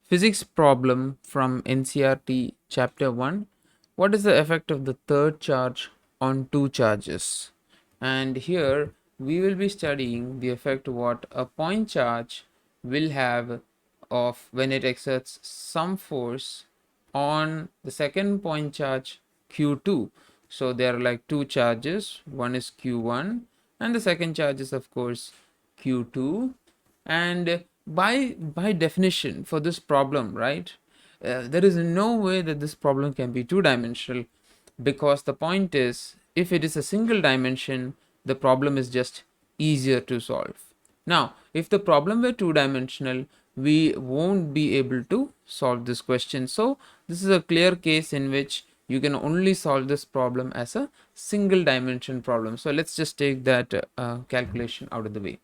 Physics problem from NCERT chapter 1. What is the effect of the third charge on two charges? And here we will be studying the effect what a point charge will have of when it exerts some force on the second point charge Q2. So there are like two charges, one is Q1 and the second charge is of course Q2. And by definition for this problem, right, there is no way that this problem can be two dimensional, because the point is, if it is a single dimension, the problem is just easier to solve. Now if the problem were two dimensional, we won't be able to solve this question. So this is a clear case in which you can only solve this problem as a single dimension problem. So let's just take that calculation out of the way.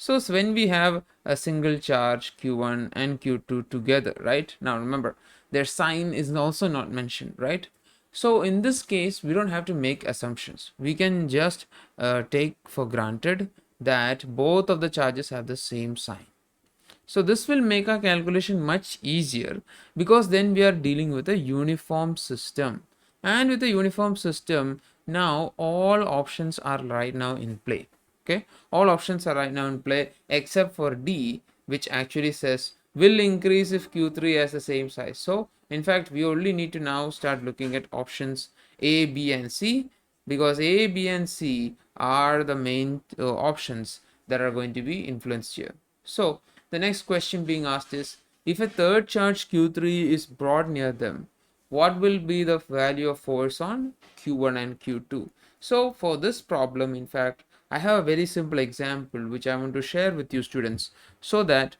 So when we have a single charge Q1 and Q2 together, right? Now remember, their sign is also not mentioned, right? So in this case, we don't have to make assumptions. We can just take for granted that both of the charges have the same sign. So this will make our calculation much easier, because then we are dealing with a uniform system. And with a uniform system, now all options are right now in play. Okay, all options are right now in play except for D, which actually says will increase if Q3 has the same size. So in fact, we only need to now start looking at options A, B and C, because A, B and C are the main options that are going to be influenced here. So the next question being asked is, if a third charge Q3 is brought near them, what will be the value of force on Q1 and Q2? So for this problem, in fact, I have a very simple example which I want to share with you students, so that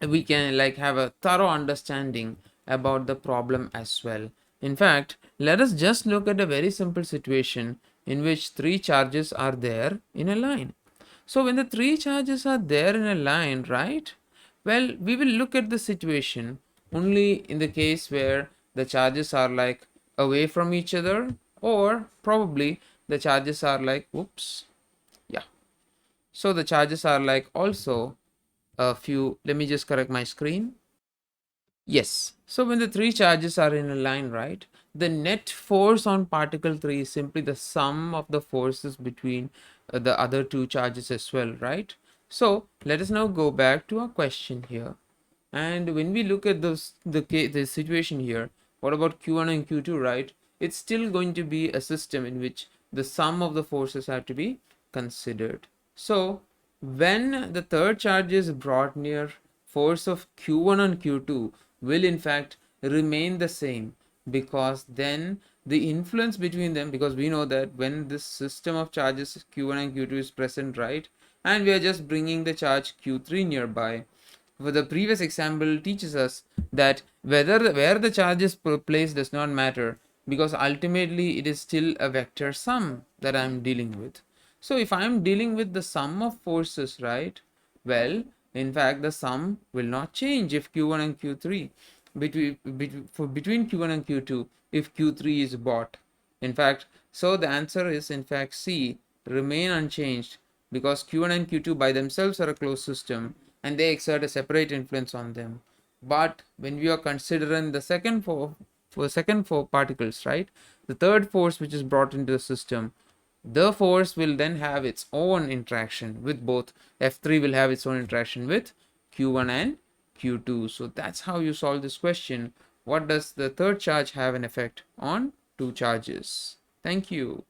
we can like have a thorough understanding about the problem as well. In fact, let us just look at a very simple situation in which three charges are there in a line. So when the three charges are there in a line, right? Well, we will look at the situation only in the case where the charges are like away from each other, or probably the charges are like, whoops, yeah. So the charges are like also a few, let me just correct my screen. Yes. So when the three charges are in a line, right, the net force on particle 3 is simply the sum of the forces between the other two charges as well, right? So let us now go back to our question here. And when we look at the situation here, what about Q1 and Q2, right? It's still going to be a system in which the sum of the forces have to be considered. So when the third charge is brought near, force of Q1 and Q2 will in fact remain the same, because then the influence between them, because we know that when this system of charges Q1 and Q2 is present, right, and we are just bringing the charge Q3 nearby, for the previous example teaches us that where the charge is placed does not matter, because ultimately it is still a vector sum that I'm dealing with. So if I'm dealing with the sum of forces, right, well, in fact the sum will not change if Q1 and Q3 between Q1 and Q2 if Q3 is bought. In fact, so the answer is in fact C, remain unchanged, because Q1 and Q2 by themselves are a closed system and they exert a separate influence on them. But when we are considering the second four particles, right, the third force which is brought into the system, the force will then have its own interaction with both. F3 will have its own interaction with Q1 and Q2. So that's how you solve this question. What does the third charge have an effect on two charges? Thank you.